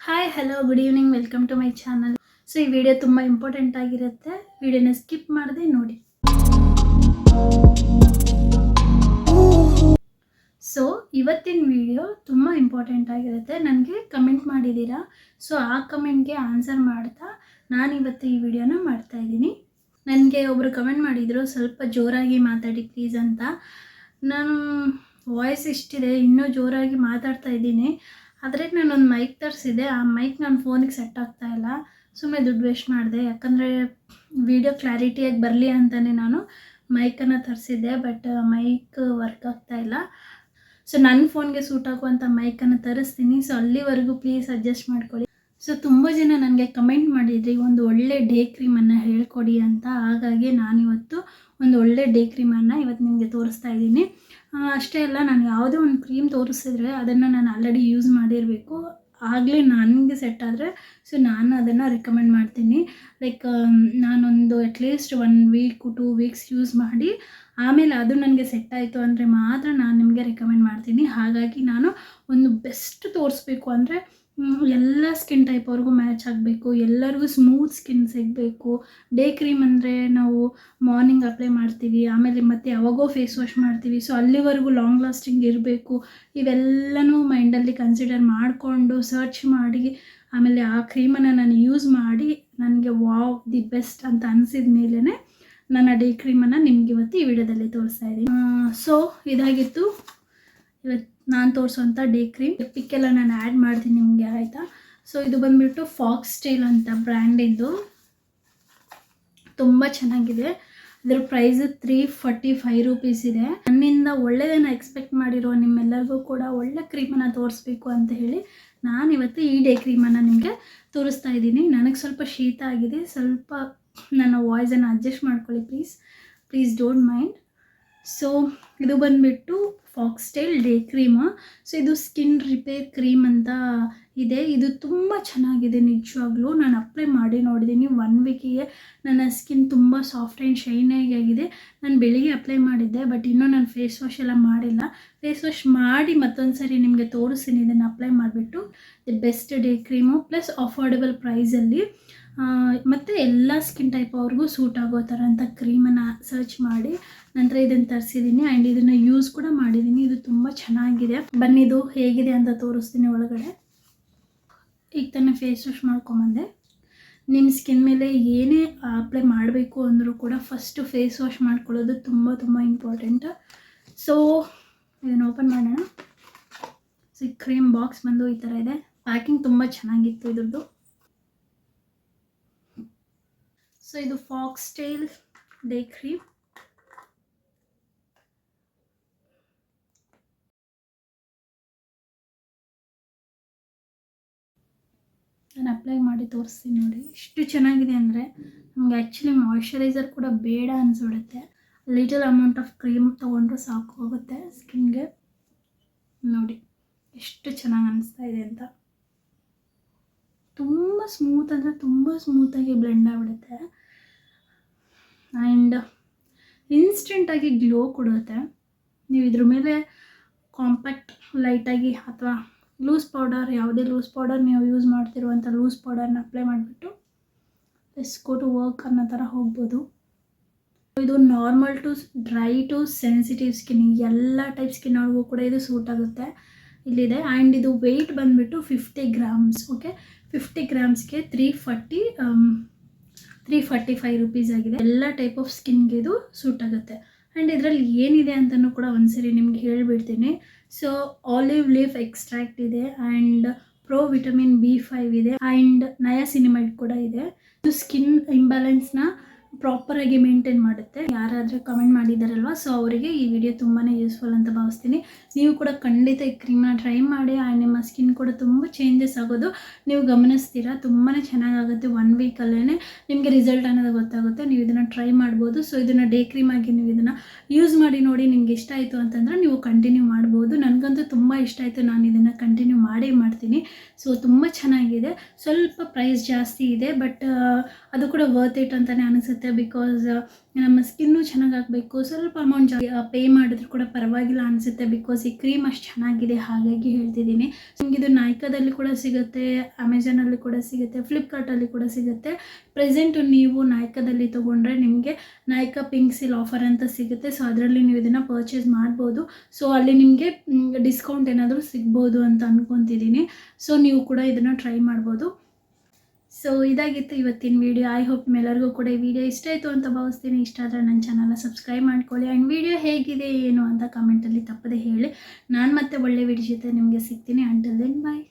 Hi hello good evening welcome to my channel. So ಈ video ತುಂಬ important ಆಗಿರುತ್ತೆ, ವಿಡಿಯೋನ ಸ್ಕಿಪ್ ಮಾಡದೆ ನೋಡಿ. ಸೊ ಇವತ್ತಿನ ವಿಡಿಯೋ ತುಂಬ ಇಂಪಾರ್ಟೆಂಟ್ ಆಗಿರುತ್ತೆ. ನನಗೆ ಕಮೆಂಟ್ ಮಾಡಿದ್ದೀರಾ, ಸೊ ಆ ಕಮೆಂಟ್ಗೆ ಆನ್ಸರ್ ಮಾಡ್ತಾ ನಾನಿವತ್ತು ಈ ವಿಡಿಯೋನ ಮಾಡ್ತಾಯಿದ್ದೀನಿ. ನನಗೆ ಒಬ್ಬರು ಕಮೆಂಟ್ ಮಾಡಿದರು, ಸ್ವಲ್ಪ ಜೋರಾಗಿ ಮಾತಾಡಿ ಪ್ಲೀಸ್ ಅಂತ. ನಾನು ವಾಯ್ಸ್ ಇಷ್ಟಿದೆ, ಇನ್ನೂ ಜೋರಾಗಿ ಮಾತಾಡ್ತಾ ಇದ್ದೀನಿ. ಆದರೆ ನಾನೊಂದು ಮೈಕ್ ತರಿಸಿದೆ, ಆ ಮೈಕ್ ನನ್ನ ಫೋನಿಗೆ ಸೆಟ್ ಆಗ್ತಾಯಿಲ್ಲ. ಸುಮ್ಮನೆ ದುಡ್ಡು ವೇಸ್ಟ್ ಮಾಡಿದೆ, ಯಾಕಂದರೆ ವಿಡಿಯೋ ಕ್ಲಾರಿಟಿಯಾಗಿ ಬರಲಿ ಅಂತಲೇ ನಾನು ಮೈಕನ್ನು ತರಿಸಿದ್ದೆ. ಬಟ್ ಮೈಕ್ ವರ್ಕ್ ಆಗ್ತಾಯಿಲ್ಲ. ಸೊ ನನ್ನ ಫೋನ್ಗೆ ಸೂಟ್ ಆಗುವಂಥ ಮೈಕನ್ನು ತರಿಸ್ತೀನಿ. ಸೊ ಅಲ್ಲಿವರೆಗೂ ಪ್ಲೀಸ್ ಅಡ್ಜಸ್ಟ್ ಮಾಡ್ಕೊಳ್ಳಿ. ಸೊ ತುಂಬ ಜನ ನನಗೆ ಕಮೆಂಟ್ ಮಾಡಿದ್ರಿ ಒಂದು ಒಳ್ಳೆ ಡೇ ಕ್ರೀಮನ್ನು ಹೇಳ್ಕೊಡಿ ಅಂತ. ಹಾಗಾಗಿ ನಾನಿವತ್ತು ಒಂದು ಒಳ್ಳೆ ಡೇ ಕ್ರೀಮನ್ನು ಇವತ್ತು ನಿಮಗೆ ತೋರಿಸ್ತಾ ಇದ್ದೀನಿ. ಅಷ್ಟೇ ಅಲ್ಲ, ನಾನು ಯಾವುದೇ ಒಂದು ಕ್ರೀಮ್ ತೋರಿಸಿದ್ರೆ ಅದನ್ನು ನಾನು ಆಲ್ರೆಡಿ ಯೂಸ್ ಮಾಡಿರಬೇಕು, ಆಗಲೇ ನನಗೆ ಸೆಟ್ ಆದರೆ ಸೊ ನಾನು ಅದನ್ನು ರೆಕಮೆಂಡ್ ಮಾಡ್ತೀನಿ. ಲೈಕ್ ನಾನೊಂದು ಅಟ್ಲೀಸ್ಟ್ 1 ವೀಕ್ 2 ವೀಕ್ಸ್ ಯೂಸ್ ಮಾಡಿ ಆಮೇಲೆ ಅದು ನನಗೆ ಸೆಟ್ ಆಯಿತು ಅಂದರೆ ಮಾತ್ರ ನಾನು ನಿಮಗೆ ರೆಕಮೆಂಡ್ ಮಾಡ್ತೀನಿ. ಹಾಗಾಗಿ ನಾನು ಒಂದು ಬೆಸ್ಟ್ ತೋರಿಸ್ಬೇಕು ಅಂದರೆ ಎಲ್ಲ ಸ್ಕಿನ್ ಟೈಪ್ ಅವ್ರಿಗೂ ಮ್ಯಾಚ್ ಆಗಬೇಕು, ಎಲ್ಲರಿಗೂ ಸ್ಮೂತ್ ಸ್ಕಿನ್ ಸಿಗಬೇಕು. ಡೇ ಕ್ರೀಮ್ ಅಂದರೆ ನಾವು ಮಾರ್ನಿಂಗ್ ಅಪ್ಲೈ ಮಾಡ್ತೀವಿ, ಆಮೇಲೆ ಮತ್ತೆ ಯಾವಾಗೋ ಫೇಸ್ ವಾಶ್ ಮಾಡ್ತೀವಿ. ಸೊ ಅಲ್ಲಿವರೆಗೂ ಲಾಂಗ್ ಲಾಸ್ಟಿಂಗ್ ಇರಬೇಕು. ಇವೆಲ್ಲನೂ ಮೈಂಡಲ್ಲಿ ಕನ್ಸಿಡರ್ ಮಾಡಿಕೊಂಡು ಸರ್ಚ್ ಮಾಡಿ ಆಮೇಲೆ ಆ ಕ್ರೀಮನ್ನು ನಾನು ಯೂಸ್ ಮಾಡಿ ನನಗೆ ವಾವ್ ದಿ ಬೆಸ್ಟ್ ಅಂತ ಅನಿಸಿದ ಮೇಲೇ ನಾನು ಆ ಡೇ ಕ್ರೀಮನ್ನು ನಿಮ್ಗೆ ಇವತ್ತು ಈ ವಿಡಿಯೋದಲ್ಲಿ ತೋರಿಸ್ತಾ ಇದ್ದೀನಿ. ಸೊ ಇದಾಗಿತ್ತು ಇವತ್ತು ನಾನು ತೋರಿಸೋಂಥ ಡೇ ಕ್ರೀಮ್. ಪಿಕ್ಕೆಲ್ಲ ನಾನು ಆ್ಯಡ್ ಮಾಡ್ತೀನಿ ನಿಮಗೆ, ಆಯಿತಾ. ಸೊ ಇದು ಬಂದುಬಿಟ್ಟು ಫಾಕ್ಸ್ಟೈಲ್ ಅಂತ ಬ್ರ್ಯಾಂಡಿಂದು, ತುಂಬ ಚೆನ್ನಾಗಿದೆ. ಇದರ ಪ್ರೈಸ್ 345 ರೂಪೀಸ್ ಇದೆ. ನನ್ನಿಂದ ಒಳ್ಳೆಯದನ್ನು ಎಕ್ಸ್ಪೆಕ್ಟ್ ಮಾಡಿರೋ ನಿಮ್ಮೆಲ್ಲರಿಗೂ ಕೂಡ ಒಳ್ಳೆ ಕ್ರೀಮನ್ನು ತೋರಿಸ್ಬೇಕು ಅಂತ ಹೇಳಿ ನಾನಿವತ್ತು ಈ ಡೇ ಕ್ರೀಮನ್ನು ನಿಮಗೆ ತೋರಿಸ್ತಾ ಇದ್ದೀನಿ. ನನಗೆ ಸ್ವಲ್ಪ ಶೀತ ಆಗಿದೆ, ಸ್ವಲ್ಪ ನನ್ನ ವಾಯ್ಸನ್ನು ಅಡ್ಜಸ್ಟ್ ಮಾಡ್ಕೊಳ್ಳಿ ಪ್ಲೀಸ್ ಡೋಂಟ್ ಮೈಂಡ್. ಸೊ ಇದು ಬಂದುಬಿಟ್ಟು ಫಾಕ್ಸ್ಟೈಲ್ ಡೇ ಕ್ರೀಮು. ಸೊ ಇದು ಸ್ಕಿನ್ ರಿಪೇರ್ ಕ್ರೀಮ್ ಅಂತ ಇದೆ. ಇದು ತುಂಬ ಚೆನ್ನಾಗಿದೆ ನಿಜವಾಗ್ಲೂ. ನಾನು ಅಪ್ಲೈ ಮಾಡಿ ನೋಡಿದ್ದೀನಿ, 1 ವೀಕಿಗೆ ನನ್ನ ಸ್ಕಿನ್ ತುಂಬ ಸಾಫ್ಟ್ ಆ್ಯಂಡ್ ಶೈನಿಯಾಗಿ ಆಗಿದೆ. ನಾನು ಬೆಳಿಗ್ಗೆ ಅಪ್ಲೈ ಮಾಡಿದ್ದೆ, ಬಟ್ ಇನ್ನೂ ನಾನು ಫೇಸ್ ವಾಶ್ ಎಲ್ಲ ಮಾಡಿಲ್ಲ. ಫೇಸ್ ವಾಶ್ ಮಾಡಿ ಮತ್ತೊಂದು ಸರಿ ನಿಮಗೆ ತೋರಿಸ್ತೀನಿ ಇದನ್ನು ಅಪ್ಲೈ ಮಾಡಿಬಿಟ್ಟು. The best day cream plus affordable ಪ್ರೈಸಲ್ಲಿ, ಮತ್ತು ಎಲ್ಲ ಸ್ಕಿನ್ ಟೈಪ್ ಅವ್ರಿಗೂ ಸೂಟ್ ಆಗೋ ಥರ ಅಂತ ಕ್ರೀಮನ್ನು ಸರ್ಚ್ ಮಾಡಿ ನಂತರ ಇದನ್ನು ತರಿಸಿದ್ದೀನಿ. ಆ್ಯಂಡ್ ಇದನ್ನು ಯೂಸ್ ಕೂಡ ಮಾಡಿದ್ದೀನಿ. ಇದು ತುಂಬ ಚೆನ್ನಾಗಿದೆ. ಬನ್ನಿ ಇದು ಹೇಗಿದೆ ಅಂತ ತೋರಿಸ್ತೀನಿ ಒಳಗಡೆ. ಈಗ ತಾನೇ ಫೇಸ್ ವಾಶ್ ಮಾಡ್ಕೊಂಬಂದೆ. ನಿಮ್ಮ ಸ್ಕಿನ್ ಮೇಲೆ ಏನೇ ಅಪ್ಲೈ ಮಾಡಬೇಕು ಅಂದರೂ ಕೂಡ ಫಸ್ಟು ಫೇಸ್ ವಾಶ್ ಮಾಡ್ಕೊಳ್ಳೋದು ತುಂಬ ಇಂಪಾರ್ಟೆಂಟ್. ಸೊ ಇದನ್ನು ಓಪನ್ ಮಾಡೋಣ. ಸೊ ಈ ಕ್ರೀಮ್ ಬಾಕ್ಸ್ ಬಂದು ಈ ಥರ ಇದೆ. ಪ್ಯಾಕಿಂಗ್ ತುಂಬ ಚೆನ್ನಾಗಿತ್ತು ಇದ್ರದ್ದು. ಸೊ ಇದು ಫಾಕ್ಸ್ಟೈಲ್ ಡೇ ಕ್ರೀಮ್. ನಾನು ಅಪ್ಲೈ ಮಾಡಿ ತೋರಿಸ್ತೀನಿ ನೋಡಿ. ಎಷ್ಟು ಚೆನ್ನಾಗಿದೆ ಅಂದರೆ ನಮಗೆ ಆ್ಯಕ್ಚುಲಿ ಮಾಯ್ಶ್ಚರೈಸರ್ ಕೂಡ ಬೇಡ ಅನಿಸ್ಬಿಡುತ್ತೆ. ಲಿಟಲ್ ಅಮೌಂಟ್ ಆಫ್ ಕ್ರೀಮ್ ತೊಗೊಂಡ್ರೆ ಸಾಕು ಹೋಗುತ್ತೆ ಸ್ಕಿನ್ಗೆ. ನೋಡಿ ಎಷ್ಟು ಚೆನ್ನಾಗಿ ಅನಿಸ್ತಾ ಇದೆ ಅಂತ. ತುಂಬ ಸ್ಮೂತ್ ಅಂದರೆ ತುಂಬ ಸ್ಮೂತಾಗಿ ಬ್ಲೆಂಡ್ ಆಗಿಬಿಡುತ್ತೆ. ಆ್ಯಂಡ್ ಇನ್ಸ್ಟೆಂಟಾಗಿ ಗ್ಲೋ ಕೊಡುತ್ತೆ. ನೀವು ಇದ್ರ ಮೇಲೆ ಕಾಂಪ್ಯಾಕ್ಟ್ ಲೈಟಾಗಿ ಅಥವಾ ಲೂಸ್ ಪೌಡರ್, ಯಾವುದೇ ಲೂಸ್ ಪೌಡರ್ ನೀವು ಯೂಸ್ ಮಾಡ್ತಿರುವಂಥ ಲೂಸ್ ಪೌಡರ್ನ ಅಪ್ಲೈ ಮಾಡಿಬಿಟ್ಟು ಲೆಟ್ಸ್ ಗೋ ಟು ವರ್ಕ್ ಅನ್ನೋ ಥರ ಹೋಗ್ಬೋದು. ಇದು normal to dry to sensitive skin, ಎಲ್ಲ ಟೈಪ್ ಸ್ಕಿನ್ ಅವ್ರಿಗೂ ಕೂಡ ಇದು ಸೂಟ್ ಆಗುತ್ತೆ. ಇಲ್ಲಿದೆ. ಆ್ಯಂಡ್ ಇದು ವೆಯ್ಟ್ ಬಂದುಬಿಟ್ಟು 50 ಗ್ರಾಮ್ಸ್. ಓಕೆ, 50 ಗ್ರಾಮ್ಸ್ಗೆ 345 ರೂಪೀಸ್ ಆಗಿದೆ. ಎಲ್ಲ ಟೈಪ್ ಆಫ್ ಸ್ಕಿನ್ಗೆ ಇದು ಸೂಟ್ ಆಗುತ್ತೆ. ಆ್ಯಂಡ್ ಇದರಲ್ಲಿ ಏನಿದೆ ಅಂತಲೂ ಕೂಡ ಒಂದ್ಸರಿ ನಿಮ್ಗೆ ಹೇಳಿಬಿಡ್ತೀನಿ. ಸೊ ಆಲಿವ್ ಲೀಫ್ ಎಕ್ಸ್ಟ್ರಾಕ್ಟ್ ಇದೆ, ಆ್ಯಂಡ್ ಪ್ರೋ ವಿಟಮಿನ್ B5 ಇದೆ, ಆ್ಯಂಡ್ ನಯಾಸಿನಿಮೈಡ್ ಕೂಡ ಇದೆ. ಇದು ಸ್ಕಿನ್ ಇಂಬ್ಯಾಲೆನ್ಸ್ನ ಪ್ರಾಪರಾಗಿ ಮೇಂಟೈನ್ ಮಾಡುತ್ತೆ. ಯಾರಾದರೂ ಕಮೆಂಟ್ ಮಾಡಿದ್ದಾರಲ್ವ, ಸೊ ಅವರಿಗೆ ಈ ವಿಡಿಯೋ ತುಂಬಾ ಯೂಸ್ಫುಲ್ ಅಂತ ಭಾವಿಸ್ತೀನಿ. ನೀವು ಕೂಡ ಖಂಡಿತ ಈ ಕ್ರೀಮ್ನ ಟ್ರೈ ಮಾಡಿ. ಆ್ಯಂಡ್ ನಿಮ್ಮ ಸ್ಕಿನ್ ಕೂಡ ತುಂಬ ಚೇಂಜಸ್ ಆಗೋದು ನೀವು ಗಮನಿಸ್ತೀರಾ. ತುಂಬಾ ಚೆನ್ನಾಗಾಗುತ್ತೆ. 1 ವೀಕಲ್ಲೇ ನಿಮಗೆ ರಿಸಲ್ಟ್ ಅನ್ನೋದು ಗೊತ್ತಾಗುತ್ತೆ. ನೀವು ಇದನ್ನು ಟ್ರೈ ಮಾಡ್ಬೋದು. ಸೊ ಇದನ್ನು ಡೇ ಕ್ರೀಮ್ ಆಗಿ ನೀವು ಇದನ್ನು ಯೂಸ್ ಮಾಡಿ ನೋಡಿ. ನಿಮ್ಗೆ ಇಷ್ಟ ಆಯಿತು ಅಂತಂದರೆ ನೀವು ಕಂಟಿನ್ಯೂ ಮಾಡ್ಬೋದು. ನನಗಂತೂ ತುಂಬ ಇಷ್ಟ ಆಯಿತು, ನಾನು ಇದನ್ನು ಕಂಟಿನ್ಯೂ ಮಾಡ್ತೀನಿ. ಸೊ ತುಂಬ ಚೆನ್ನಾಗಿದೆ. ಸ್ವಲ್ಪ ಪ್ರೈಸ್ ಜಾಸ್ತಿ ಇದೆ, ಬಟ್ ಅದು ಕೂಡ ವರ್ತ್ ಇಟ್ ಅಂತಲೇ ಅನಿಸುತ್ತೆ. ಅನಿಸುತ್ತೆ. ಬಿಕಾಸ್ ನಮ್ಮ ಸ್ಕಿನ್ನು ಚೆನ್ನಾಗಾಗಬೇಕು, ಸ್ವಲ್ಪ ಅಮೌಂಟ್ ಪೇ ಮಾಡಿದ್ರು ಕೂಡ ಪರವಾಗಿಲ್ಲ ಅನಿಸುತ್ತೆ. ಬಿಕಾಸ್ ಈ ಕ್ರೀಮ್ ಅಷ್ಟು ಚೆನ್ನಾಗಿದೆ, ಹಾಗಾಗಿ ಹೇಳ್ತಿದ್ದೀನಿ. ನಿಮ್ಗೆ ಇದು ನಾಯ್ಕಾದಲ್ಲಿ ಕೂಡ ಸಿಗುತ್ತೆ, ಅಮೆಝಾನಲ್ಲಿ ಕೂಡ ಸಿಗುತ್ತೆ, ಫ್ಲಿಪ್ಕಾರ್ಟಲ್ಲಿ ಕೂಡ ಸಿಗುತ್ತೆ. ಪ್ರೆಸೆಂಟು ನೀವು ನಾಯ್ಕಾದಲ್ಲಿ ತೊಗೊಂಡ್ರೆ ನಿಮಗೆ ನಾಯ್ಕಾ ಪಿಂಕ್ ಸೀಲ್ ಆಫರ್ ಅಂತ ಸಿಗುತ್ತೆ. ಸೊ ಅದರಲ್ಲಿ ನೀವು ಇದನ್ನು ಪರ್ಚೇಸ್ ಮಾಡ್ಬೋದು. ಸೊ ಅಲ್ಲಿ ನಿಮಗೆ ಡಿಸ್ಕೌಂಟ್ ಏನಾದರೂ ಸಿಗ್ಬೋದು ಅಂತ ಅಂದ್ಕೊತಿದ್ದೀನಿ. ಸೊ ನೀವು ಕೂಡ ಇದನ್ನು ಟ್ರೈ ಮಾಡ್ಬೋದು. ಸೊ ಇದಾಗಿತ್ತು ಇವತ್ತಿನ ವೀಡಿಯೋ. ಐ ಹೋಪ್ ನಿಮ್ಮೆಲ್ಲರಿಗೂ ಕೂಡ ಈ ವಿಡಿಯೋ ಇಷ್ಟ ಆಯಿತು ಅಂತ ಭಾವಿಸ್ತೀನಿ. ಇಷ್ಟ ಆದರೆ ನನ್ನ ಚಾನಲ್ನ ಸಬ್ಸ್ಕ್ರೈಬ್ ಮಾಡ್ಕೊಳ್ಳಿ. ಆ್ಯಂಡ್ ವಿಡಿಯೋ ಹೇಗಿದೆ ಏನು ಅಂತ ಕಮೆಂಟಲ್ಲಿ ತಪ್ಪದೆ ಹೇಳಿ. ನಾನು ಮತ್ತೆ ಒಳ್ಳೆ ವಿಡಿಯೋ ಜೊತೆ ನಿಮಗೆ ಸಿಗ್ತೀನಿ. ಅಂಟಿಲ್ ದೆನ್ ಬಾಯ್.